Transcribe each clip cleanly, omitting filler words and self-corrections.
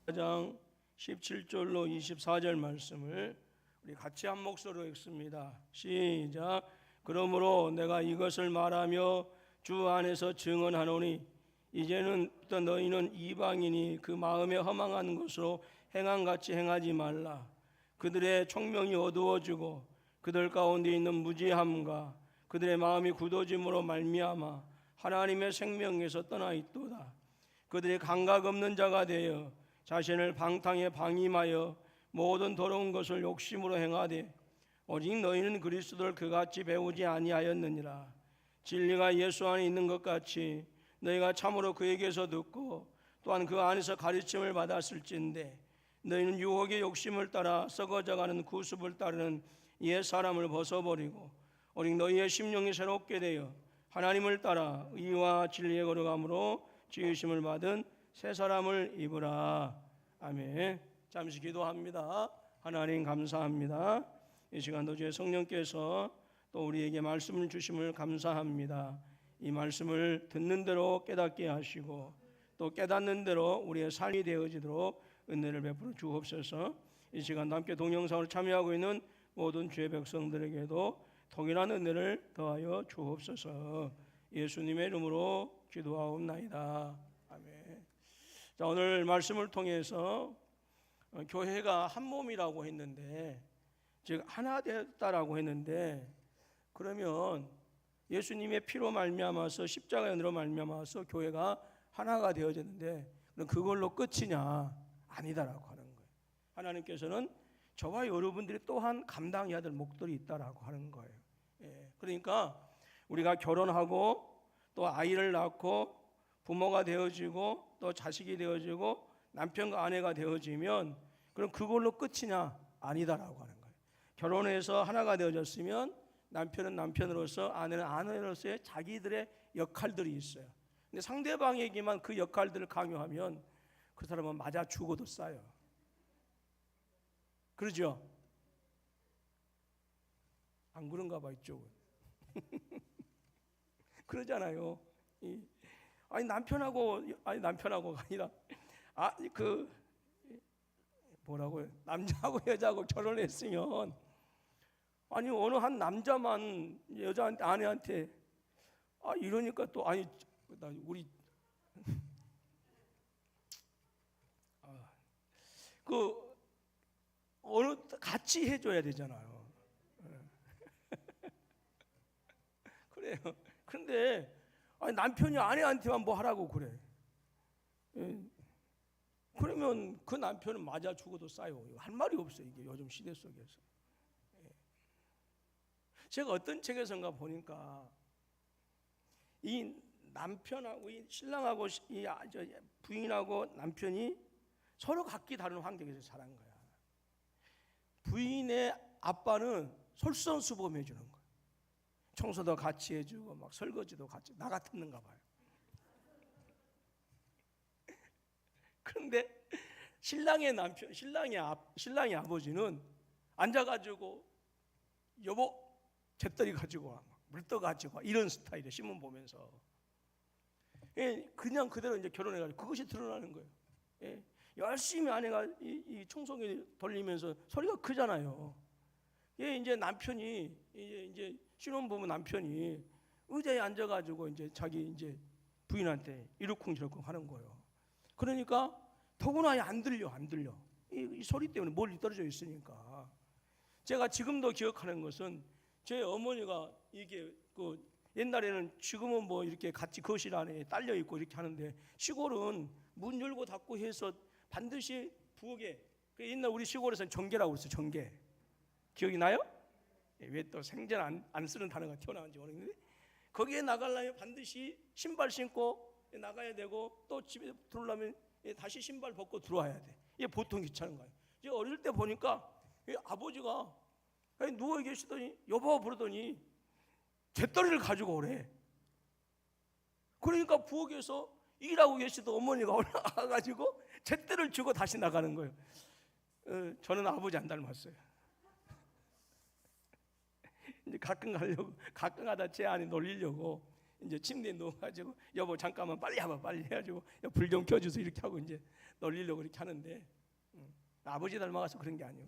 4장 17절로 24절 말씀을 우리 같이 한 목소리로 읽습니다. 시작. 그러므로 내가 이것을 말하며 주 안에서 증언하노니 이제는 너희는 이방인이 그 마음에 허망한 것으로 행함같이 행하지 말라. 그들의 총명이 어두워지고 그들 가운데 있는 무지함과 그들의 마음이 굳어짐으로 말미암아 하나님의 생명에서 떠나 있도다. 그들이 감각 없는 자가 되어 자신을 방탕에 방임하여 모든 더러운 것을 욕심으로 행하되 오직 너희는 그리스도를 그같이 배우지 아니하였느니라. 진리가 예수 안에 있는 것 같이 너희가 참으로 그에게서 듣고 또한 그 안에서 가르침을 받았을진데 너희는 유혹의 욕심을 따라 썩어져가는 구습을 따르는 옛 사람을 벗어버리고 오직 너희의 심령이 새롭게 되어 하나님을 따라 의와 진리의 거룩함으로 지으심을 받은 새 사람을 입으라. 아멘. 잠시 기도합니다. 하나님 감사합니다. 이 시간도 주의 성령께서 또 우리에게 말씀을 주심을 감사합니다. 이 말씀을 듣는 대로 깨닫게 하시고 또 깨닫는 대로 우리의 삶이 되어지도록 은혜를 베풀어 주옵소서. 이 시간 함께 동영상으로 참여하고 있는 모든 주의 백성들에게도 동일한 은혜를 더하여 주옵소서. 예수님의 이름으로 기도하옵나이다. 아멘. 자, 오늘 말씀을 통해서 교회가 한 몸이라고 했는데, 즉 하나 되었다라고 했는데, 그러면 예수님의 피로 말미암아서 십자가의 은혜로 말미암아서 교회가 하나가 되어졌는데 그럼 그걸로 끝이냐? 아니다라고 하는 거예요. 하나님께서는 저와 여러분들이 또한 감당해야 될 목들이 있다라고 하는 거예요. 그러니까 우리가 결혼하고 또 아이를 낳고 부모가 되어지고 또 자식이 되어지고 남편과 아내가 되어지면 그럼 그걸로 끝이냐? 아니다라고 하는 거예요. 결혼해서 하나가 되어졌으면 남편은 남편으로서 아내는 아내로서의 자기들의 역할들이 있어요. 근데 상대방에게만 그 역할들을 강요하면 그 사람은 맞아 죽어도 싸요. 그러죠? 안 그런가 봐 이쪽은. 그러잖아요. 아니 남편하고가 아니라 그 뭐라고요? 남자하고 여자하고 결혼했으면 아니 어느 한 남자만 여자한테 아내한테 이러니까 또 우리 그 어느 같이 해줘야 되잖아요. 그래요. 그런데 남편이 아내한테만 뭐 하라고 그래. 그러면 그 남편은 맞아 죽어도 싸요. 할 말이 없어요. 이게 요즘 시대 속에서. 제가 어떤 책에선가 보니까 이 남편하고 이 신랑하고 이 부인하고 남편이 서로 각기 다른 환경에서 자란 거야. 부인의 아빠는 솔선수범해 주는 거야. 청소도 같이 해주고 막 설거지도 같이 나 같았는가 봐요. 그런데 신랑의 아버지는 앉아가지고 여보 잿더리 가지고 와, 물떠 가지고 와, 이런 스타일의 신문 보면서 그냥 그대로 이제 결혼해가지고 그것이 드러나는 거예요. 열심히 아내가 이 청소기 돌리면서 소리가 크잖아요. 이제 남편이 이제 신혼부부 남편이 의자에 앉아가지고 이제 자기 이제 부인한테 이러쿵저러쿵 하는 거예요. 그러니까 더구나 안 들려. 이 소리 때문에 멀리 떨어져 있으니까. 제가 지금도 기억하는 것은 제 어머니가 이게 옛날에는 지금은 뭐 이렇게 같이 거실 안에 딸려 있고 이렇게 하는데 시골은 문 열고 닫고 해서 반드시 부엌에 옛날 우리 시골에서는 전개라고 그랬어요. 전개. 기억이 나요? 왜 또 생전 안 쓰는 단어가 튀어나온지 모르겠는데 거기에 나가려면 반드시 신발 신고 나가야 되고 또 집에 들어오려면 다시 신발 벗고 들어와야 돼. 이게 보통 귀찮은 거예요. 제가 어릴 때 보니까 아버지가 누워 계시더니 여보 부르더니 잿더리를 가지고 오래. 그러니까 부엌에서 일하고 계시던 어머니가 올라가가지고 잿더리를 주고 다시 나가는 거예요. 저는 아버지 안 닮았어요. 이제 가끔 가다 제 안에 놀리려고 이제 침대에 누워가지고 여보 잠깐만 빨리 와봐 빨리 해가지고 불 좀 켜주세요 이렇게 하고 이제 놀리려고 이렇게 하는데 아버지 닮아가서 그런 게 아니에요.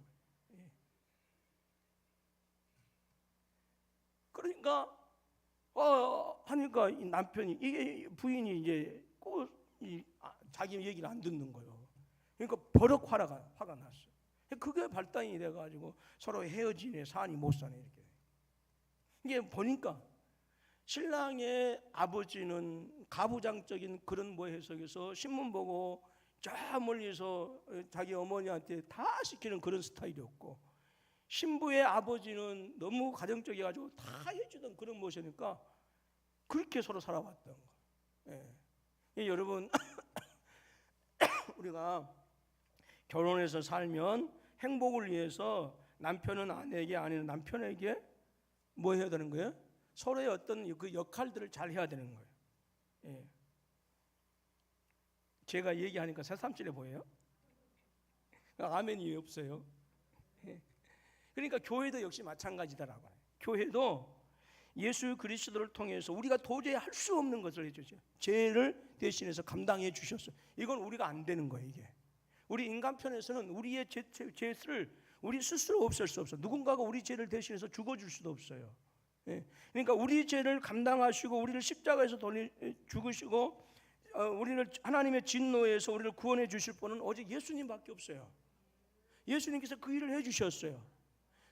그러니까 하니까 이 남편이 이게 부인이 이제 꼭 자기 얘기를 안 듣는 거예요. 그러니까 버럭 화가 났어. 그게 발단이 돼가지고 서로 헤어지네 사니 못 사네 이렇게. 이게 보니까 신랑의 아버지는 가부장적인 그런 해석에서 신문 보고 저 멀리서 자기 어머니한테 다 시키는 그런 스타일이었고, 신부의 아버지는 너무 가정적이어가지고 다 해주던 그런 모습이니까 그렇게 서로 살아왔던 거예요. 여러분 우리가 결혼해서 살면 행복을 위해서 남편은 아내에게, 아내는 남편에게 뭐 해야 되는 거예요? 서로의 어떤 그 역할들을 잘 해야 되는 거예요. 제가 얘기하니까 새삼스레 보여요? 아멘이 없어요. 그러니까 교회도 역시 마찬가지다라고. 교회도 예수 그리스도를 통해서 우리가 도저히 할 수 없는 것을 해주죠. 죄를 대신해서 감당해 주셨어요. 이건 우리가 안 되는 거예요. 이게 우리 인간 편에서는 우리의 죄를 우리 스스로 없앨 수 없어. 누군가가 우리 죄를 대신해서 죽어줄 수도 없어요. 그러니까 우리 죄를 감당하시고 우리를 십자가에서 죽으시고 우리를 하나님의 진노에서 우리를 구원해 주실 분은 오직 예수님밖에 없어요. 예수님께서 그 일을 해 주셨어요.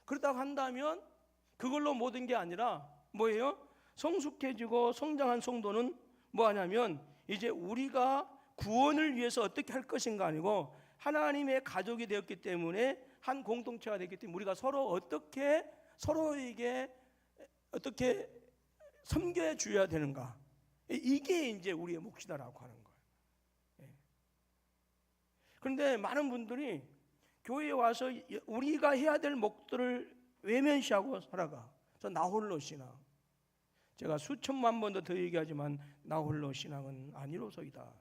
그렇다고 한다면 그걸로 모든 게 아니라 뭐예요? 성숙해지고 성장한 성도는 뭐 하냐면 이제 우리가 구원을 위해서 어떻게 할 것인가 아니고 하나님의 가족이 되었기 때문에 한 공동체가 됐기 때문에 우리가 서로 어떻게 서로에게 어떻게 섬겨 줘야 되는가, 이게 이제 우리의 몫이다라고 하는 거예요. 그런데 많은 분들이 교회에 와서 우리가 해야 될 몫들을 외면시하고 살아가. 그래서 나 홀로 신앙. 제가 수천만 번도 더 얘기하지만 나 홀로 신앙은 아니로소이다.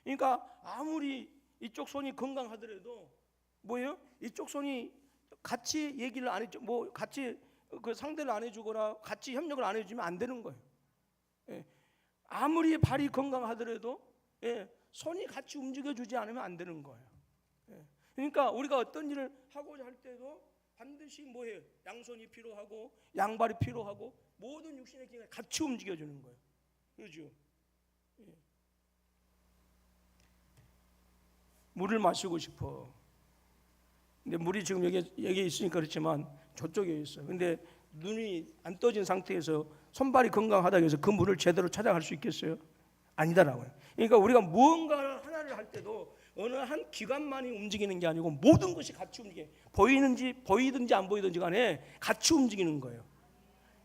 그러니까 아무리 이쪽 손이 건강하더라도 뭐예요? 이쪽 손이 같이 얘기를 안 해줘, 뭐 같이 그 상대를 안 해주거나 같이 협력을 안 해주면 안 되는 거예요. 아무리 발이 건강하더라도 손이 같이 움직여주지 않으면 안 되는 거예요. 그러니까 우리가 어떤 일을 하고자 할 때도 반드시 뭐예요? 양손이 필요하고 양발이 필요하고 모든 육신의 기능이 같이 움직여주는 거예요. 그렇죠? 물을 마시고 싶어. 근데 물이 지금 여기 있으니까 그렇지만 저쪽에 있어요. 근데 눈이 안 떠진 상태에서 손발이 건강하다고 해서 그 물을 제대로 찾아갈 수 있겠어요? 아니다라고요. 그러니까 우리가 무언가 하나를 할 때도 어느 한 기관만이 움직이는 게 아니고 모든 것이 같이 움직여요. 보이든지 안 보이든지 간에 같이 움직이는 거예요.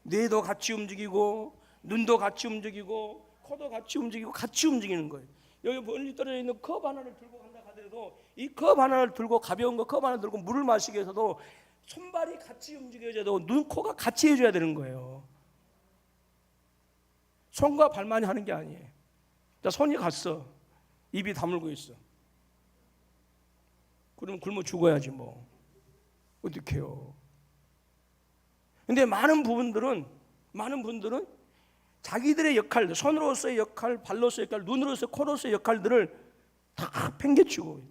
뇌도 같이 움직이고 눈도 같이 움직이고 코도 같이 움직이고 같이 움직이는 거예요. 여기 멀리 떨어져 있는 컵 하나를 들고 간다 하더라도 이 컵 하나를 들고 가벼운 거 컵 하나 들고 물을 마시기 위해서도 손발이 같이 움직여야 되고 눈, 코가 같이 해줘야 되는 거예요. 손과 발만이 하는 게 아니에요. 자, 손이 갔어. 입이 다물고 있어. 그러면 굶어 죽어야지 뭐. 어떡해요. 근데 많은 분들은 자기들의 역할들, 손으로서의 역할, 발로서의 역할, 눈으로서의, 코로서의 역할들을 다 팽개치고.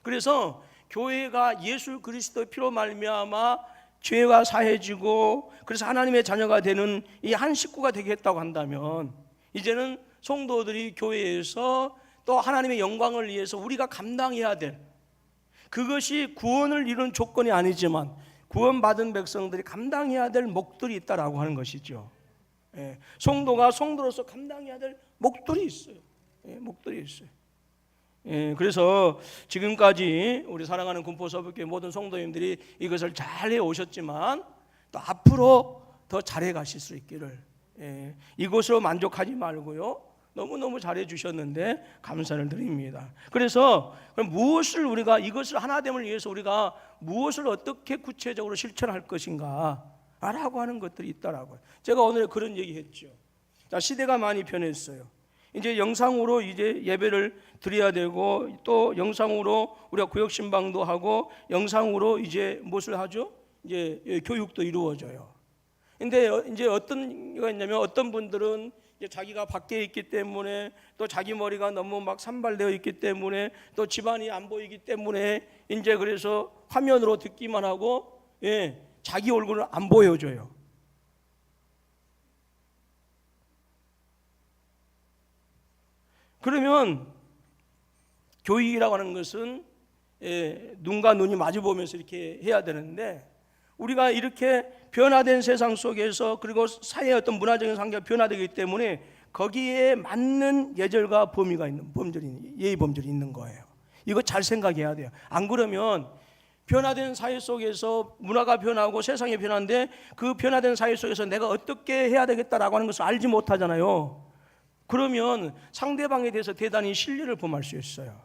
그래서 교회가 예수 그리스도의 피로 말미암아 죄가 사해지고 그래서 하나님의 자녀가 되는 이 한 식구가 되겠다고 한다면 이제는 성도들이 교회에서 또 하나님의 영광을 위해서 우리가 감당해야 될, 그것이 구원을 이루는 조건이 아니지만 구원받은 백성들이 감당해야 될 몫들이 있다라고 하는 것이죠. 성도가 성도로서 감당해야 될 몫들이 있어요. 몫들이 있어요. 그래서 지금까지 우리 사랑하는 군포서북교회 모든 성도님들이 이것을 잘해 오셨지만 또 앞으로 더 잘해 가실 수 있기를, 이것으로 만족하지 말고요, 너무너무 잘해 주셨는데 감사를 드립니다. 그래서 무엇을 우리가 이것을 하나됨을 위해서 우리가 무엇을 어떻게 구체적으로 실천할 것인가 라고 하는 것들이 있다라고요. 제가 오늘 그런 얘기했죠. 자, 시대가 많이 변했어요. 이제 영상으로 이제 예배를 드려야 되고 또 영상으로 우리가 구역신방도 하고 영상으로 이제 무엇을 하죠? 이제 교육도 이루어져요. 근데 이제 어떤 게 있냐면 어떤 분들은 이제 자기가 밖에 있기 때문에 또 자기 머리가 너무 막 산발되어 있기 때문에 또 집안이 안 보이기 때문에 이제 그래서 화면으로 듣기만 하고 자기 얼굴을 안 보여줘요. 그러면 교육이라고 하는 것은 눈과 눈이 마주 보면서 이렇게 해야 되는데 우리가 이렇게 변화된 세상 속에서 그리고 사회의 어떤 문화적인 상태가 변화되기 때문에 거기에 맞는 예절과 범위가 있는 예의 범절이 있는 거예요. 이거 잘 생각해야 돼요. 안 그러면 변화된 사회 속에서 문화가 변하고 세상이 변하는데 그 변화된 사회 속에서 내가 어떻게 해야 되겠다라고 하는 것을 알지 못하잖아요. 그러면 상대방에 대해서 대단히 신뢰를 범할 수 있어요.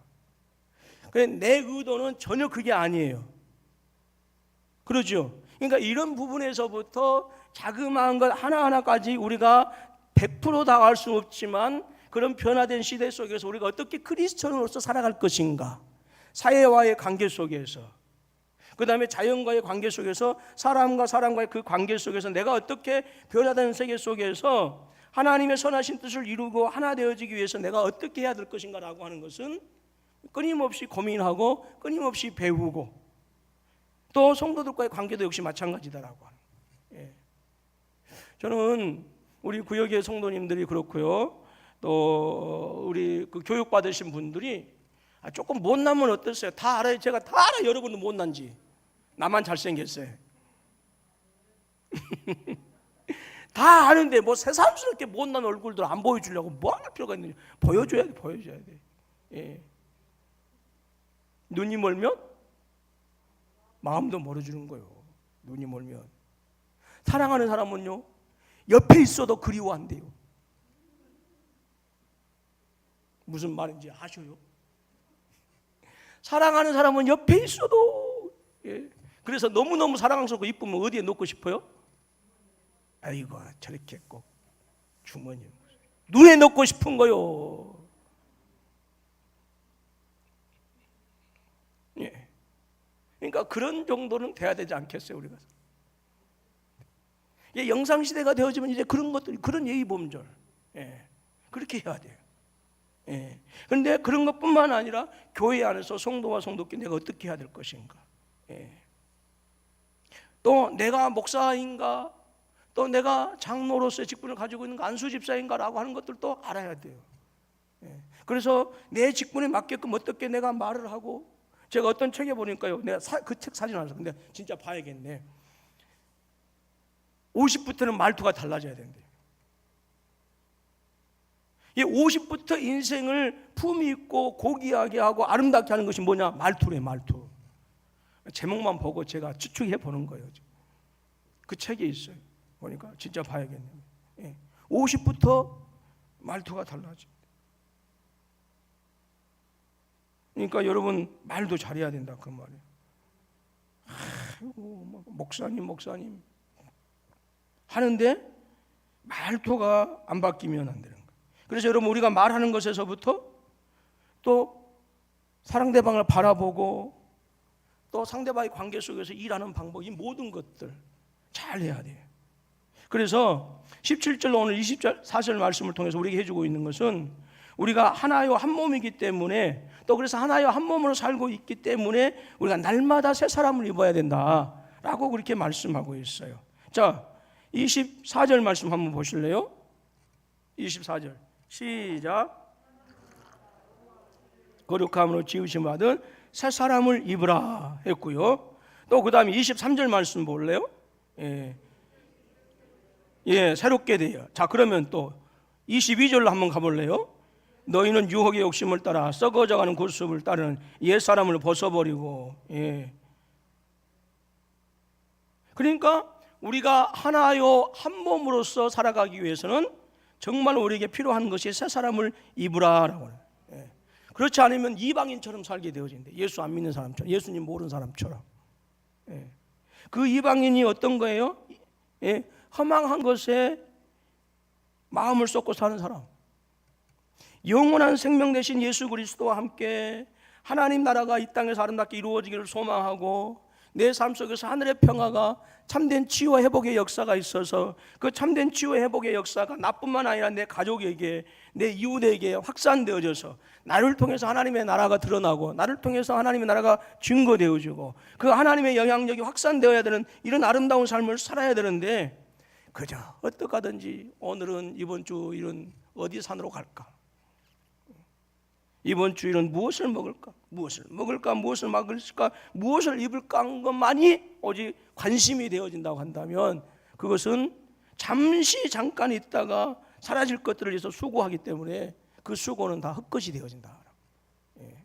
내 의도는 전혀 그게 아니에요. 그러죠? 그러니까 이런 부분에서부터 자그마한 것 하나하나까지 우리가 100% 다 알 수 없지만 그런 변화된 시대 속에서 우리가 어떻게 크리스천으로서 살아갈 것인가, 사회와의 관계 속에서, 그 다음에 자연과의 관계 속에서, 사람과 사람과의 그 관계 속에서 내가 어떻게 변화된 세계 속에서 하나님의 선하신 뜻을 이루고 하나 되어지기 위해서 내가 어떻게 해야 될 것인가 라고 하는 것은 끊임없이 고민하고 끊임없이 배우고, 또 성도들과의 관계도 역시 마찬가지다라고 하는 거예요. 저는 우리 구역의 성도님들이 그렇고요, 또 우리 그 교육 받으신 분들이 조금 못나면 어땠어요? 다 알아요. 제가 다 알아요. 여러분도 못난지. 나만 잘생겼어요. 다 아는데 뭐 새삼스럽게 못난 얼굴들 안 보여주려고 뭐 할 필요가 있느냐. 보여줘야 돼. 눈이 멀면 마음도 멀어지는 거예요. 눈이 멀면. 사랑하는 사람은요, 옆에 있어도 그리워한대요. 무슨 말인지 아셔요? 사랑하는 사람은 옆에 있어도, 그래서 너무너무 사랑스럽고 이쁘면 어디에 놓고 싶어요? 아이고, 저렇게 꼭 주머니에 눈에 넣고 싶은 거요. 그러니까 그런 정도는 돼야 되지 않겠어요, 우리가? 영상 시대가 되어지면 이제 그런 것들, 그런 예의 범절, 그렇게 해야 돼요. 그런데 그런 것뿐만 아니라 교회 안에서 성도와 성도끼리 내가 어떻게 해야 될 것인가, 또 내가 목사인가, 또 내가 장로로서의 직분을 가지고 있는 안수 집사인가라고 하는 것들도 알아야 돼요. 그래서 내 직분에 맞게끔 어떻게 내가 말을 하고, 제가 어떤 책에 보니까요, 내가 그 책 사진 안 샀어요. 근데 진짜 봐야겠네. 50부터는 말투가 달라져야 된대요. 이 50부터 인생을 품위 있고 고귀하게 하고 아름답게 하는 것이 뭐냐? 말투래, 말투. 제목만 보고 제가 추측해 보는 거예요. 그 책에 있어요. 보니까 진짜 봐야겠네요. 50부터 말투가 달라져. 그러니까 여러분 말도 잘해야 된다 그 말이에요. 아이고, 목사님 하는데 말투가 안 바뀌면 안 되는 거예요. 그래서 여러분 우리가 말하는 것에서부터 또 상대방을 바라보고 또 상대방의 관계 속에서 일하는 방법, 이 모든 것들 잘 해야 돼요. 그래서 17절로 오늘 24절 말씀을 통해서 우리에게 해주고 있는 것은 우리가 하나요 한 몸이기 때문에, 또 그래서 하나요 한 몸으로 살고 있기 때문에 우리가 날마다 새 사람을 입어야 된다라고 그렇게 말씀하고 있어요. 자, 24절 말씀 한번 보실래요? 24절 시작. 거룩함으로 지으심 받은 새 사람을 입으라 했고요. 또 그 다음에 23절 말씀 볼래요? 새롭게 돼요. 자, 그러면 또 22절로 한번 가볼래요? 너희는 유혹의 욕심을 따라 썩어져가는 굴습을 따르는 옛사람을 벗어버리고. 그러니까 우리가 하나요 한 몸으로서 살아가기 위해서는 정말 우리에게 필요한 것이 새 사람을 입으라라고 해요. 그렇지 않으면 이방인처럼 살게 되어진대. 예수 안 믿는 사람처럼, 예수님 모르는 사람처럼. 그 이방인이 어떤 거예요? 허망한 것에 마음을 쏟고 사는 사람. 영원한 생명 되신 예수 그리스도와 함께 하나님 나라가 이 땅에서 아름답게 이루어지기를 소망하고 내 삶 속에서 하늘의 평화가 참된 치유와 회복의 역사가 있어서 그 참된 치유와 회복의 역사가 나뿐만 아니라 내 가족에게, 내 이웃에게 확산되어져서 나를 통해서 하나님의 나라가 드러나고 나를 통해서 하나님의 나라가 증거되어지고 그 하나님의 영향력이 확산되어야 되는 이런 아름다운 삶을 살아야 되는데 그저 어떡하든지 오늘은 이번 주 이런 어디 산으로 갈까? 이번 주일은 무엇을 먹을까? 무엇을 먹을까? 무엇을 먹을까? 무엇을 입을까? 하는 것만이 오직 관심이 되어진다고 한다면 그것은 잠깐 있다가 사라질 것들을 위해서 수고하기 때문에 그 수고는 다 헛것이 되어진다. 예.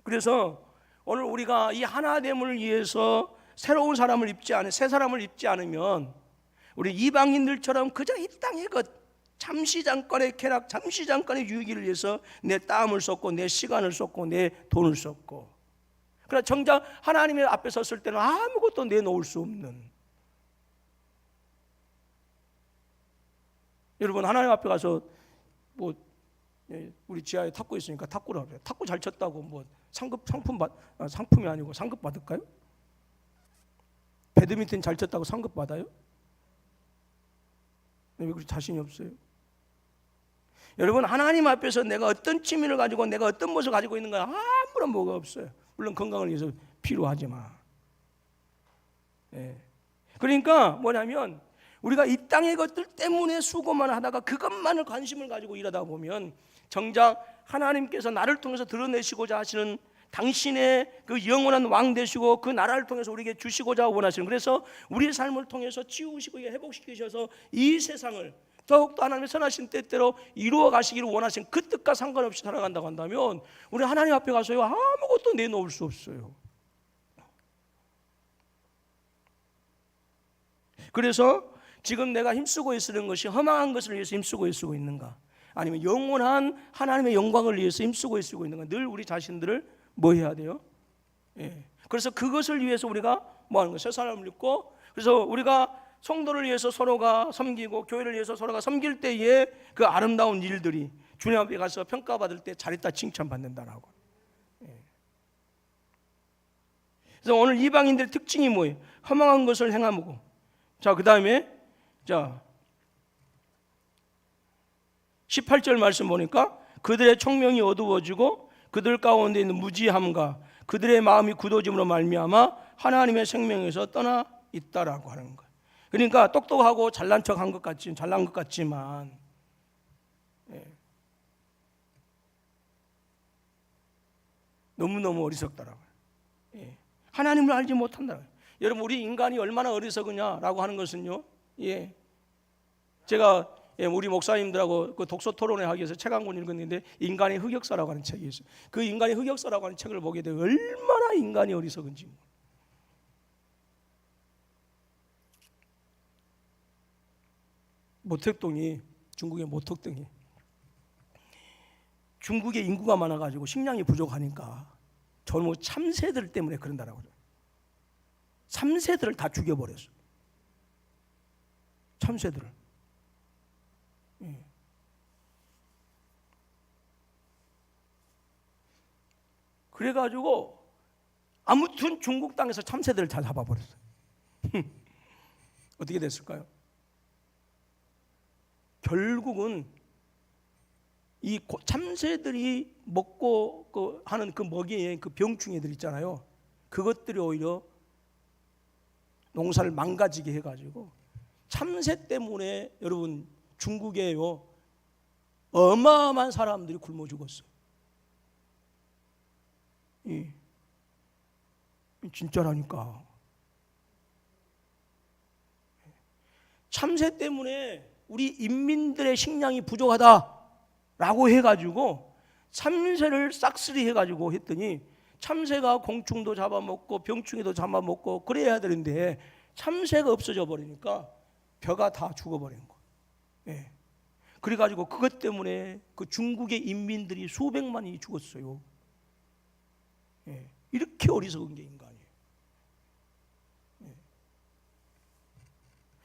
그래서 오늘 우리가 이 하나됨을 위해서 새로운 사람을 입지 않으면, 새 사람을 입지 않으면 우리 이방인들처럼 그저 이 땅의 것, 잠시 잠깐의 쾌락, 잠시 잠깐의 유익을 위해서 내 땀을 쏟고 내 시간을 쏟고 내 돈을 쏟고, 그러나 정작 하나님의 앞에 섰을 때는 아무것도 내놓을 수 없는, 여러분 하나님 앞에 가서 뭐 우리 지하에 탁구 있으니까 탁구를 하래요. 탁구 잘 쳤다고 뭐 상품이 아니고 상급 받을까요? 배드민턴 잘 쳤다고 상급 받아요? 왜 그렇게 자신이 없어요? 여러분 하나님 앞에서 내가 어떤 취미를 가지고 내가 어떤 모습을 가지고 있는 건 아무런 뭐가 없어요. 물론 건강을 위해서 필요하지만. 예. 그러니까 뭐냐면 우리가 이 땅의 것들 때문에 수고만 하다가 그것만을 관심을 가지고 일하다 보면 정작 하나님께서 나를 통해서 드러내시고자 하시는 당신의 그 영원한 왕 되시고 그 나라를 통해서 우리에게 주시고자 원하시는, 그래서 우리의 삶을 통해서 치우시고 회복시키셔서 이 세상을 더욱더 하나님의 선하신 뜻대로 이루어 가시기를 원하시는 그 뜻과 상관없이 살아간다고 한다면 우리 하나님 앞에 가서요 아무것도 내놓을 수 없어요. 그래서 지금 내가 힘쓰고 있는 것이 허망한 것을 위해서 힘쓰고 있는가, 아니면 영원한 하나님의 영광을 위해서 힘쓰고 있는가, 늘 우리 자신들을 뭐 해야 돼요? 예. 그래서 그것을 위해서 우리가 뭐 하는 거예요? 새 사람을 입고, 그래서 우리가 성도를 위해서 서로가 섬기고 교회를 위해서 서로가 섬길 때에 그 아름다운 일들이 주님 앞에 가서 평가받을 때 잘했다 칭찬받는다라고. 예. 그래서 오늘 이방인들의 특징이 뭐예요? 허망한 것을 행하고, 자 그 다음에 자 18절 말씀 보니까 그들의 총명이 어두워지고 그들 가운데 있는 무지함과 그들의 마음이 굳어짐으로 말미암아 하나님의 생명에서 떠나 있다라고 하는 거예요. 그러니까 똑똑하고 잘난 척한 것 같지만, 잘난 것 같지만 너무너무 어리석다라고. 하나님을 알지 못한다. 여러분 우리 인간이 얼마나 어리석으냐라고 하는 것은요, 제가 우리 목사님들하고 그 독서 토론회 하기 위해서 책 한 권 읽었는데 인간의 흑역사라고 하는 책이 있어요. 그 인간의 흑역사라고 하는 책을 보게 되면 얼마나 인간이 어리석은지. 모택동이, 중국의 모택동이 중국에 인구가 많아가지고 식량이 부족하니까 저는 참새들 때문에 그런다라고 그래요. 참새들을 다 죽여버렸어요. 참새들을. 그래가지고 아무튼 중국 땅에서 참새들을 다 잡아버렸어요. 어떻게 됐을까요? 결국은 이 참새들이 먹고 하는 그 먹이에 그 병충해들 있잖아요. 그것들이 오히려 농사를 망가지게 해가지고 참새 때문에 여러분 중국에요 어마어마한 사람들이 굶어 죽었어요. 진짜라니까. 참새 때문에 우리 인민들의 식량이 부족하다라고 해가지고 참새를 싹쓸이 해가지고 했더니 참새가 공충도 잡아먹고 병충해도 잡아먹고 그래야 되는데 참새가 없어져 버리니까 벼가 다 죽어버린 거예요. 그래가지고 그것 때문에 그 중국의 인민들이 수백만이 죽었어요. 이렇게 어리석은 게 인간이에요.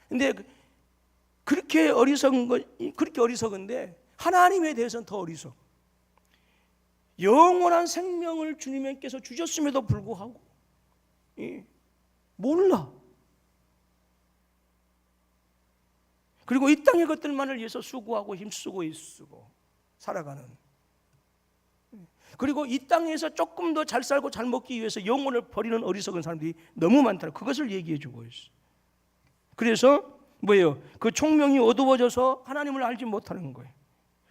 근데 그렇게 어리석은데 하나님에 대해서는 더 어리석. 영원한 생명을 주님께서 주셨음에도 불구하고 몰라. 그리고 이 땅의 것들만을 위해서 수고하고 힘쓰고 애쓰고 살아가는, 그리고 이 땅에서 조금 더 잘 살고 잘 먹기 위해서 영혼을 버리는 어리석은 사람들이 너무 많다는, 그것을 얘기해 주고 있어. 그래서 뭐예요? 그 총명이 어두워져서 하나님을 알지 못하는 거예요.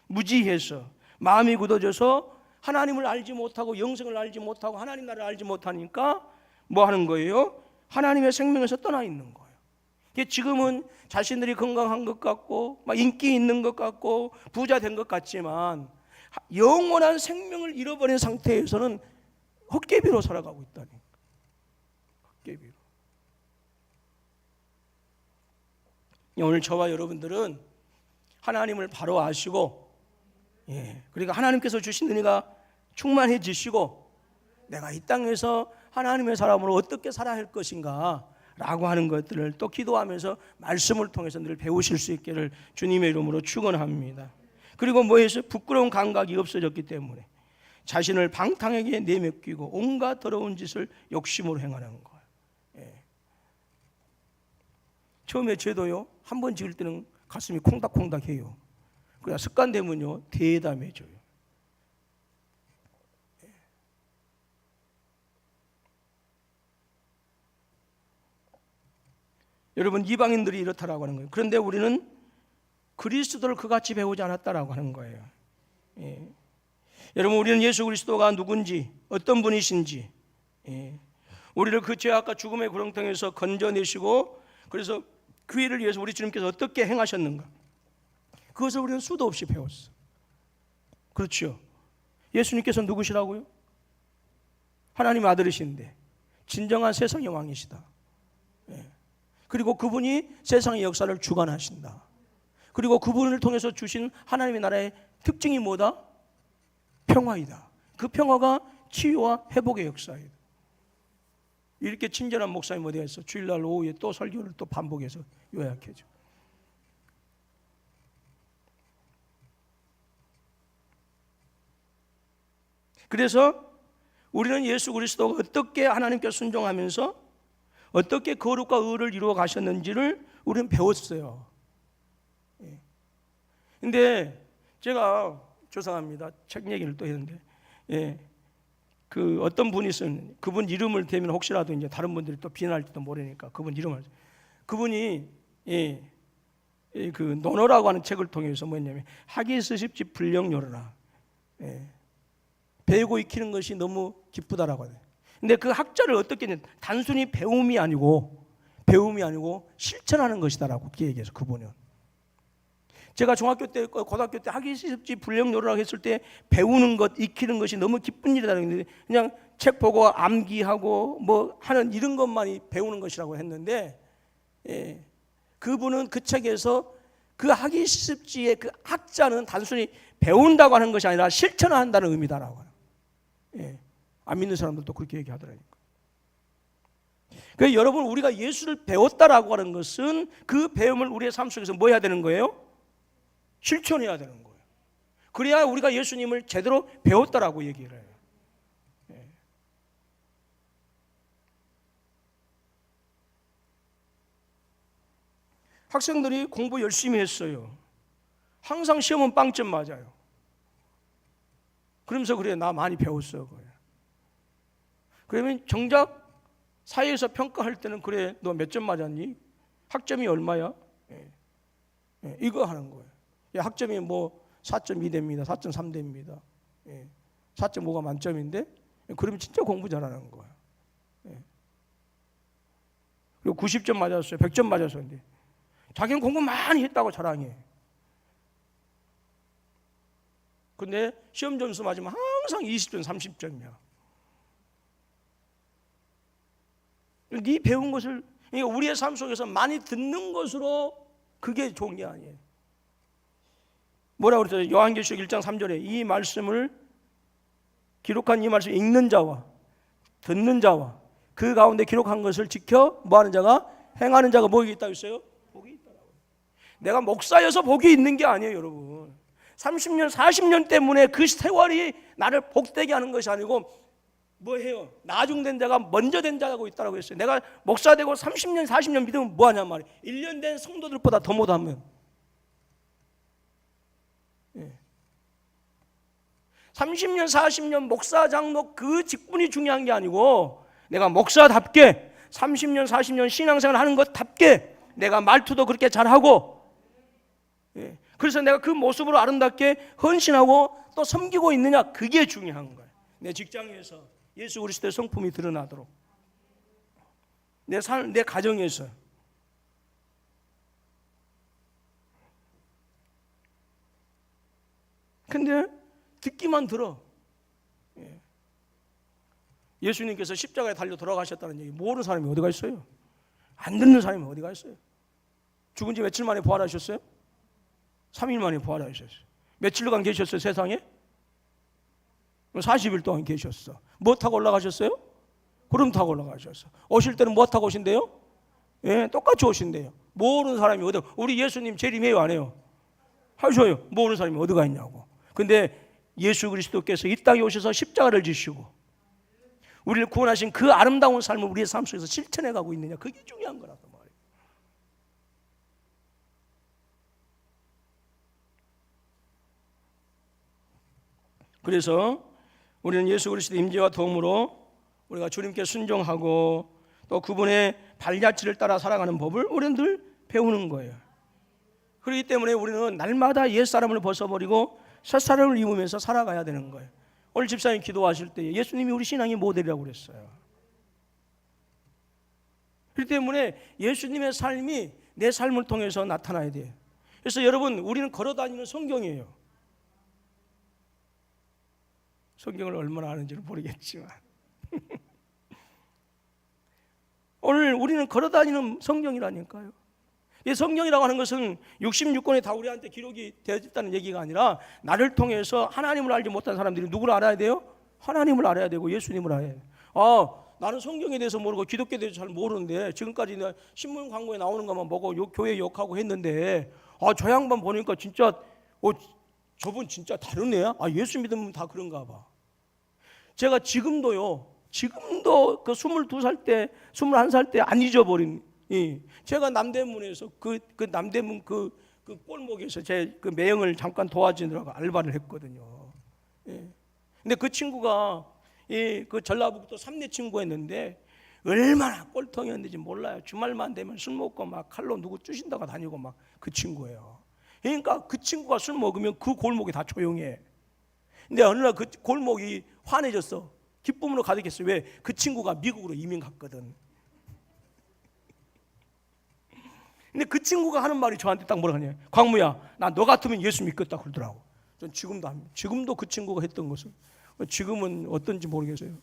무지해서 마음이 굳어져서 하나님을 알지 못하고 영생을 알지 못하고 하나님 나라를 알지 못하니까 뭐 하는 거예요? 하나님의 생명에서 떠나 있는 거예요. 지금은 자신들이 건강한 것 같고 막 인기 있는 것 같고 부자 된 것 같지만 영원한 생명을 잃어버린 상태에서는 헛개비로 살아가고 있다니까. 헛개비로. 오늘 저와 여러분들은 하나님을 바로 아시고, 그러니까 하나님께서 주신 은혜가 충만해지시고 내가 이 땅에서 하나님의 사람으로 어떻게 살아야 할 것인가 라고 하는 것들을 또 기도하면서 말씀을 통해서 늘 배우실 수 있기를 주님의 이름으로 축원합니다. 그리고 뭐해서 부끄러운 감각이 없어졌기 때문에 자신을 방탕하게 내맡기고 온갖 더러운 짓을 욕심으로 행하는 거예요. 처음에 죄도요, 한 번 지을 때는 가슴이 콩닥콩닥해요. 그러나 습관되면요 대담해져요. 여러분, 이방인들이 이렇다라고 하는 거예요. 그런데 우리는 그리스도를 그같이 배우지 않았다라고 하는 거예요. 여러분, 우리는 예수 그리스도가 누군지, 어떤 분이신지, 우리를 그 죄악과 죽음의 구렁텅이에서 건져내시고 그래서 그 일을 위해서 우리 주님께서 어떻게 행하셨는가, 그것을 우리는 수도 없이 배웠어. 그렇죠? 예수님께서 누구시라고요? 하나님 아들이신데 진정한 세상의 왕이시다. 그리고 그분이 세상의 역사를 주관하신다. 그리고 그분을 통해서 주신 하나님의 나라의 특징이 뭐다? 평화이다. 그 평화가 치유와 회복의 역사이다. 이렇게 친절한 목사님 어디에서 주일날 오후에 또 설교를 또 반복해서 요약해줘. 그래서 우리는 예수 그리스도가 어떻게 하나님께 순종하면서 어떻게 거룩과 의를 이루어 가셨는지를 우리는 배웠어요. 근데 제가 죄송합니다. 책 얘기를 또 했는데, 그 어떤 분이 쓴 그분 이름을 대면 혹시라도 이제 다른 분들이 또 비난할지도 모르니까 그분 이름을, 그분이 그 논어라고 하는 책을 통해서 뭐였냐면 하기스십지 불령요르라, 배우고 익히는 것이 너무 기쁘다라고 하네. 근데 그 학자를 어떻게 했냐, 단순히 배움이 아니고 실천하는 것이다라고 그렇게 얘기해서, 그분은 제가 중학교 때 고등학교 때 하기스십지 불령요르라고 했을 때 배우는 것, 익히는 것이 너무 기쁜 일이라고 했는데 그냥 책 보고 암기하고 뭐 하는 이런 것만이 배우는 것이라고 했는데, 그분은 그 책에서 그 하기스십지의 그 학자는 단순히 배운다고 하는 것이 아니라 실천한다는 의미다라고 하는, 안 믿는 사람들도 그렇게 얘기하더라니까. 그래서 여러분, 우리가 예수를 배웠다라고 하는 것은 그 배움을 우리의 삶 속에서 뭐 해야 되는 거예요? 실천해야 되는 거예요. 그래야 우리가 예수님을 제대로 배웠다라고 얘기를 해요. 학생들이 공부 열심히 했어요. 항상 시험은 빵점 맞아요. 그러면서 그래, 나 많이 배웠어. 그러면 정작 사회에서 평가할 때는 그래, 너 몇 점 맞았니? 학점이 얼마야? 이거 하는 거예요. 학점이 뭐 4.2 됩니다. 4.3 됩니다. 4.5가 만점인데, 그러면 진짜 공부 잘하는 거야. 그리고 90점 맞았어요. 100점 맞았었는데 자기는 공부 많이 했다고 자랑해. 근데 시험 점수 맞으면 항상 20점, 30점이야. 네 배운 것을, 그러니까 우리의 삶 속에서 많이 듣는 것으로 그게 좋은 게 아니에요. 뭐라고 그랬어요? 요한계시록 1장 3절에 이 말씀을 기록한, 이 말씀을 읽는 자와 듣는 자와 그 가운데 기록한 것을 지켜 뭐하는 자가, 행하는 자가 복이 있다고 했어요? 복이 있다라고. 내가 목사여서 복이 있는 게 아니에요, 여러분. 30년, 40년 때문에 그 세월이 나를 복되게 하는 것이 아니고 뭐해요? 나중된 자가 먼저 된 자라고 있다고 했어요. 내가 목사 되고 30년, 40년 믿으면 뭐하냐 말이에요. 1년 된 성도들보다 더 못하면. 30년, 40년 목사, 장로 그 직분이 중요한 게 아니고 내가 목사답게 30년, 40년 신앙생활 하는 것답게 내가 말투도 그렇게 잘하고, 그래서 내가 그 모습으로 아름답게 헌신하고 또 섬기고 있느냐, 그게 중요한 거예요. 내 직장에서 예수 그리스도의 성품이 드러나도록, 내 가정에서. 근데 듣기만 들어. 예수님께서 십자가에 달려 돌아가셨다는 얘기 모르는 사람이 어디가 있어요? 안 듣는 사람이 어디가 있어요? 죽은 지 며칠 만에 부활하셨어요? 3일 만에 부활하셨어요. 며칠간 계셨어요, 세상에? 40일 동안 계셨어. 뭐 타고 올라가셨어요? 구름 타고 올라가셨어. 오실 때는 뭐 타고 오신대요? 똑같이 오신대요. 모르는 사람이 어디? 우리 예수님 재림해요, 안 해요? 하셔요. 모르는 사람이 어디가 있냐고. 근데 예수 그리스도께서 이 땅에 오셔서 십자가를 지시고 우리를 구원하신 그 아름다운 삶을 우리의 삶 속에서 실천해 가고 있느냐, 그게 중요한 거라고 말이에요. 그래서 우리는 예수 그리스도의 임재와 도움으로 우리가 주님께 순종하고 또 그분의 발자취를 따라 살아가는 법을 우리는 늘 배우는 거예요. 그렇기 때문에 우리는 날마다 옛사람을 벗어버리고 새사람을 입으면서 살아가야 되는 거예요. 오늘 집사님 기도하실 때 예수님이 우리 신앙의 모델이라고 그랬어요. 그렇기 때문에 예수님의 삶이 내 삶을 통해서 나타나야 돼요. 그래서 여러분, 우리는 걸어다니는 성경이에요. 성경을 얼마나 아는지는 모르겠지만 오늘 우리는 걸어다니는 성경이라니까요. 이 성경이라고 하는 것은 66권이 다 우리한테 기록이 되어 있다는 얘기가 아니라 나를 통해서 하나님을 알지 못한 사람들이 누구를 알아야 돼요? 하나님을 알아야 되고 예수님을 알아야 돼요. 나는 성경에 대해서 모르고 기독교에 대해서 잘 모르는데 지금까지 신문 광고에 나오는 것만 보고 교회 욕하고 했는데 저 양반 보니까 진짜 저분 진짜 다른 애야? 예수 믿으면 다 그런가 봐. 제가 지금도 그 22살 때 21살 때 안 잊어버린, 제가 남대문에서 그 남대문 그 골목에서 제 그 매형을 잠깐 도와주느라고 알바를 했거든요. 근데 그 친구가 그 전라북도 3대 친구였는데 얼마나 꼴통이었는지 몰라요. 주말만 되면 술 먹고 막 칼로 누구 쑤신다가 다니고 막 그 친구예요. 그러니까 그 친구가 술 먹으면 그 골목이 다 조용해. 근데 어느 날 그 골목이 환해졌어. 기쁨으로 가득했어. 왜? 그 친구가 미국으로 이민 갔거든. 근데 그 친구가 하는 말이 저한테 딱 뭐라 하냐, 광무야, 나 너 같으면 예수 믿겠다 그러더라고. 전 지금도 그 친구가 했던 것을, 지금은 어떤지 모르겠어요.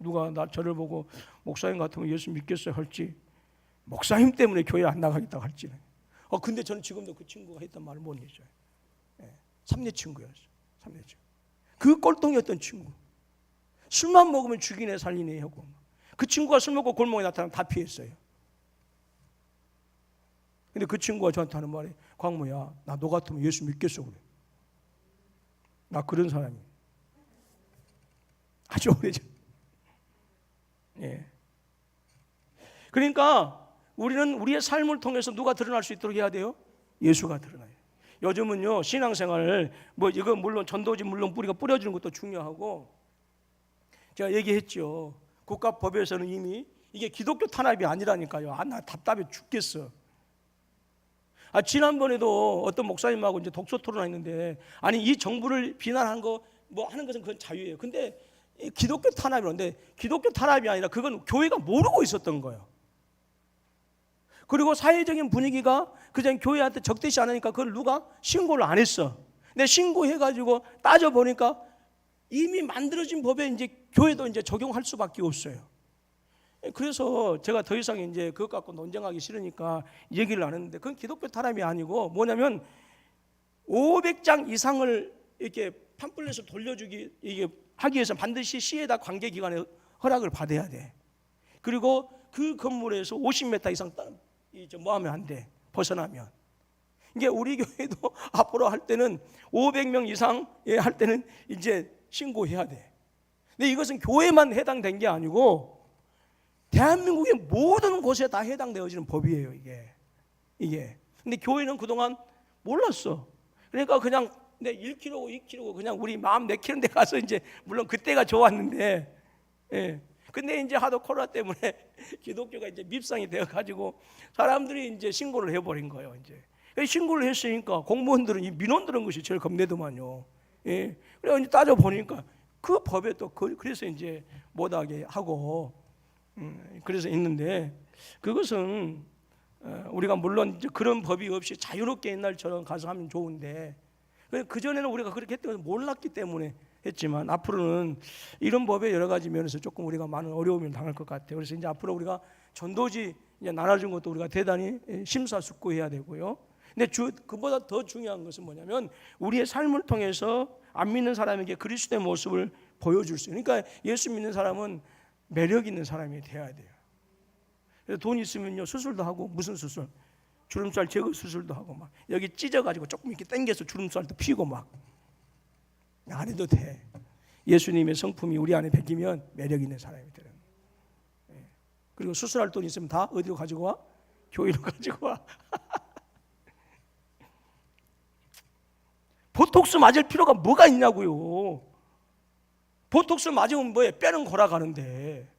누가 저를 보고 목사님 같으면 예수 믿겠어요 할지, 목사님 때문에 교회 안 나가겠다 할지는. 근데 저는 지금도 그 친구가 했던 말을 못 잊어요. 3대 친구였어요. 3대 친구. 그 꼴통이었던 친구. 술만 먹으면 죽이네 살리네 하고, 그 친구가 술 먹고 골목에 나타나면 다 피했어요. 근데 그 친구가 저한테 하는 말이, 광무야, 나 너 같으면 예수 믿겠어 그래. 나 그런 사람이에요. 아주 오래전. 그러니까 우리는 우리의 삶을 통해서 누가 드러날 수 있도록 해야 돼요? 예수가 드러나요. 요즘은요, 신앙생활을 이거 물론 전도지 물론 우리가 뿌려주는 것도 중요하고, 제가 얘기했죠. 국가법에서는 이미 이게 기독교 탄압이 아니라니까요. 나 답답해 죽겠어. 지난번에도 어떤 목사님하고 이제 독서 토론했는데, 이 정부를 비난하는 거 하는 것은 그건 자유예요. 근데 기독교 탄압이런데, 기독교 탄압이 아니라 그건 교회가 모르고 있었던 거예요. 그리고 사회적인 분위기가 그냥 교회한테 적대시 않으니까 그걸 누가 신고를 안 했어. 근데 신고해가지고 따져보니까 이미 만들어진 법에 이제 교회도 이제 적용할 수밖에 없어요. 그래서 제가 더 이상 이제 그것 갖고 논쟁하기 싫으니까 얘기를 안 했는데, 그건 기독교 탄압이 아니고 뭐냐면 500장 이상을 이렇게 팜플렛을 돌려주기 이게 하기 위해서 반드시 시에다 관계기관의 허락을 받아야 돼. 그리고 그 건물에서 50m 이상 뭐 하면 안 돼. 벗어나면. 이게 우리 교회도 앞으로 할 때는 500명 이상 할 때는 이제 신고해야 돼. 근데 이것은 교회만 해당된 게 아니고 대한민국의 모든 곳에 다 해당되어지는 법이에요, 이게. 근데 교회는 그동안 몰랐어. 그러니까 그냥 내 1kg고 2kg고 그냥 우리 마음 내키는 데 가서 이제 물론 그때가 좋았는데, 예. 근데 이제 하도 코로나 때문에 기독교가 이제 밉상이 되어 가지고 사람들이 이제 신고를 해버린 거예요. 이제 신고를 했으니까 공무원들은 이 민원들은 것이 제일 겁내더만요. 예. 그래서 이제 따져 보니까 그 법에 또 그래서 이제 못하게 하고 그래서 있는데, 그것은 우리가 물론 이제 그런 법이 없이 자유롭게 옛날처럼 가서 하면 좋은데, 그 전에는 우리가 그렇게 했던 걸 몰랐기 때문에 했지만 앞으로는 이런 법에 여러 가지 면에서 조금 우리가 많은 어려움을 당할 것 같아요. 그래서 이제 앞으로 우리가 전도지 이제 나눠준 것도 우리가 대단히 심사숙고해야 되고요. 근데 그보다 더 중요한 것은 뭐냐면 우리의 삶을 통해서 안 믿는 사람에게 그리스도의 모습을 보여줄 수 있는, 그러니까 예수 믿는 사람은 매력 있는 사람이 돼야 돼요. 그래서 돈 있으면요 수술도 하고, 무슨 수술? 주름살 제거 수술도 하고, 막 여기 찢어가지고 조금 이렇게 당겨서 주름살도 피고 막 안 해도 돼. 예수님의 성품이 우리 안에 베끼면 매력 있는 사람이 되는. 그리고 수술할 돈 있으면 다 어디로 가지고 와? 교회로 가지고 와. 보톡스 맞을 필요가 뭐가 있냐고요. 보톡스 맞으면 뭐예요? 뼈는 골아가는데.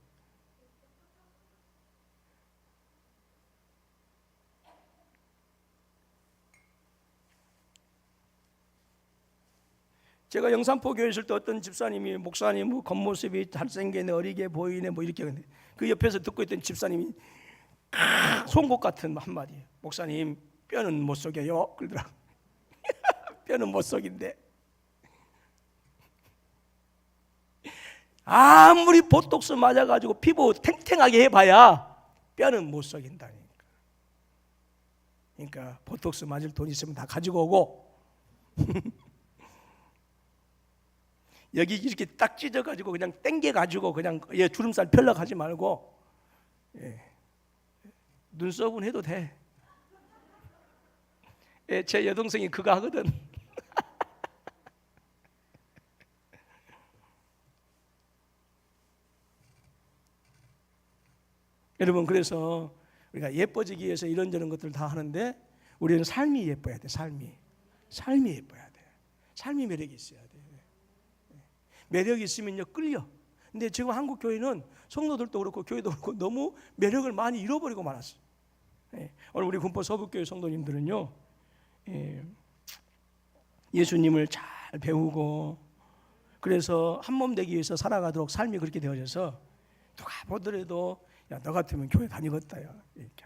제가 영산포 교회 있을 때 어떤 집사님이, 목사님 뭐 겉모습이 잘생기네, 어리게 보이네 뭐 이렇게 하는데, 그 옆에서 듣고 있던 집사님이 송곳 같은 한마디, 목사님 뼈는 못 속여요 그러더라. 뼈는 못 속인데 아무리 보톡스 맞아가지고 피부 탱탱하게 해봐야 뼈는 못 속인다니까. 그러니까 보톡스 맞을 돈 있으면 다 가지고 오고 여기 이렇게 딱 찢어가지고 그냥 당겨가지고 그냥 주름살 펴려고 하지 말고 눈썹은 해도 돼. 제 여동생이 그거 하거든. 여러분, 그래서 우리가 예뻐지기 위해서 이런저런 것들 다 하는데 우리는 삶이 예뻐야 돼. 삶이 예뻐야 돼. 삶이 매력이 있어야 돼. 매력이 있으면요 끌려. 근데 지금 한국 교회는 성도들도 그렇고 교회도 그렇고 너무 매력을 많이 잃어버리고 말았어. 오늘 우리 군포 서북교회 성도님들은요 예수님을 잘 배우고 그래서 한 몸 되기 위해서 살아가도록 삶이 그렇게 되어져서 누가 보더라도 야, 너 같으면 교회 다니겠다 야, 이렇게.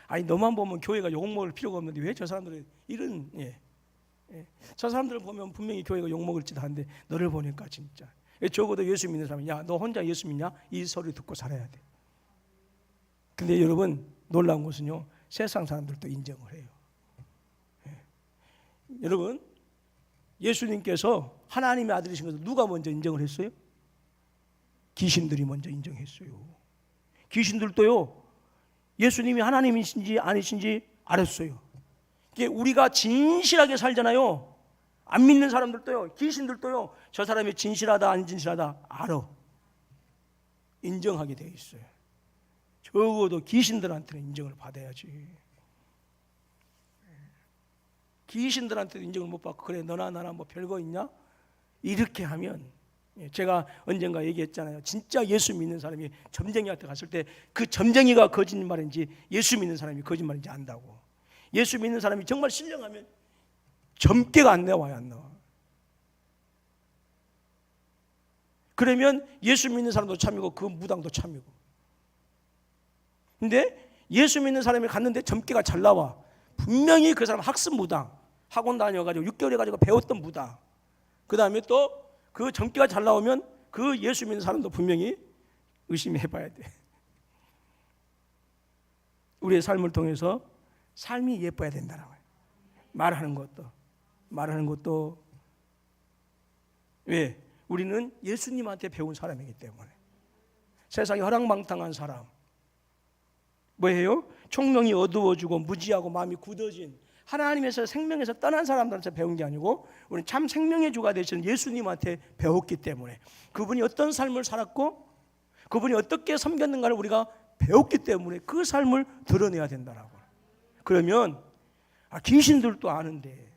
아니 너만 보면 교회가 욕먹을 필요가 없는데 왜 저 사람들은 이런 저 사람들을 보면 분명히 교회가 욕먹을지도 한데 너를 보니까 진짜 적어도 예수 믿는 사람이 야, 너 혼자 예수 믿냐? 이 소리 듣고 살아야 돼. 근데 여러분 놀라운 것은요 세상 사람들도 인정을 해요. 여러분 예수님께서 하나님의 아들이신 것을 누가 먼저 인정을 했어요? 귀신들이 먼저 인정했어요. 귀신들도요 예수님이 하나님이신지 아니신지 알았어요. 이게 우리가 진실하게 살잖아요. 안 믿는 사람들도요 귀신들도요 저 사람이 진실하다 안 진실하다 알아. 인정하게 되어 있어요. 적어도 귀신들한테는 인정을 받아야지. 귀신들한테도 인정을 못 받고 그래 너나 나나 뭐 별거 있냐? 이렇게 하면 제가 언젠가 얘기했잖아요. 진짜 예수 믿는 사람이 점쟁이한테 갔을 때 그 점쟁이가 거짓말인지 예수 믿는 사람이 거짓말인지 안다고. 예수 믿는 사람이 정말 신령하면 점괘가 안 나와요. 안 나와. 그러면 예수 믿는 사람도 참이고 그 무당도 참이고. 근데 예수 믿는 사람이 갔는데 점괘가 잘 나와. 분명히 그 사람 학습 무당, 학원 다녀가지고 6개월 해가지고 배웠던 무당. 그 다음에 또 그 점괘가 잘 나오면 그 예수 믿는 사람도 분명히 의심해봐야 돼. 우리의 삶을 통해서 삶이 예뻐야 된다는 거예요. 말하는 것도 왜? 우리는 예수님한테 배운 사람이기 때문에. 세상에 허랑방탕한 사람 뭐예요? 총명이 어두워지고 무지하고 마음이 굳어진 하나님에서 생명에서 떠난 사람들한테 배운 게 아니고 우리는 참 생명의 주가 되시는 예수님한테 배웠기 때문에, 그분이 어떤 삶을 살았고 그분이 어떻게 섬겼는가를 우리가 배웠기 때문에 그 삶을 드러내야 된다라고. 그러면 귀신들도 아는데.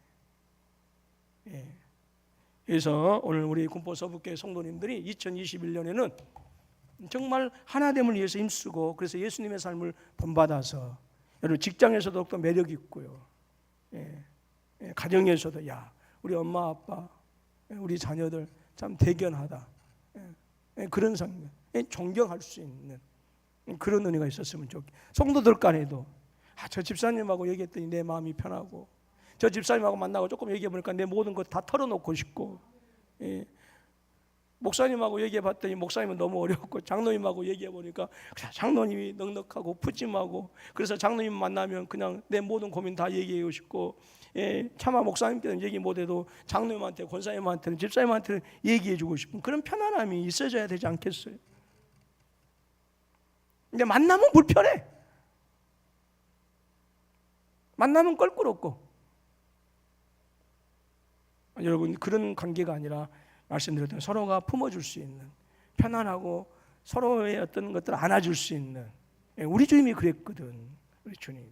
그래서 오늘 우리 군포 서북교회 성도님들이 2021년에는 정말 하나됨을 위해서 힘쓰고, 그래서 예수님의 삶을 본받아서 여러분 직장에서도 또 매력 있고요, 가정에서도 우리 엄마 아빠 우리 자녀들 참 대견하다, 그런 삶, 존경할 수 있는 그런 은혜가 있었으면 좋겠어요. 성도들 간에도 저 집사님하고 얘기했더니 내 마음이 편하고, 저 집사님하고 만나고 조금 얘기해 보니까 내 모든 것 다 털어놓고 싶고, 목사님하고 얘기해 봤더니 목사님은 너무 어려웠고, 장로님하고 얘기해 보니까 장로님이 넉넉하고 푸짐하고, 그래서 장로님 만나면 그냥 내 모든 고민 다 얘기하고 싶고, 차마 목사님께는 얘기 못해도 장로님한테, 권사님한테는, 집사님한테는 얘기해 주고 싶은 그런 편안함이 있어져야 되지 않겠어요? 근데 만나면 불편해. 만나면 껄끄럽고. 여러분, 그런 관계가 아니라 말씀드렸던 서로가 품어줄 수 있는, 편안하고 서로의 어떤 것들을 안아줄 수 있는, 우리 주님이 그랬거든. 우리 주님이.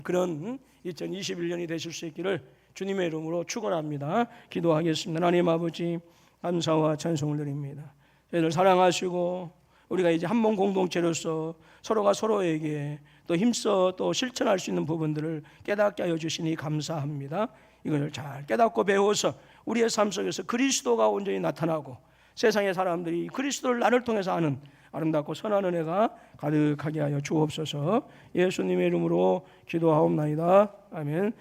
그런 2021년이 되실 수 있기를 주님의 이름으로 축원합니다. 기도하겠습니다. 하나님 아버지, 감사와 찬송을 드립니다. 저희들 사랑하시고 우리가 이제 한 몸 공동체로서 서로가 서로에게 또 힘써 또 실천할 수 있는 부분들을 깨닫게 하여 주시니 감사합니다. 이것을 잘 깨닫고 배워서 우리의 삶 속에서 그리스도가 온전히 나타나고 세상의 사람들이 그리스도를 나를 통해서 아는 아름답고 선한 은혜가 가득하게 하여 주옵소서. 예수님의 이름으로 기도하옵나이다. 아멘.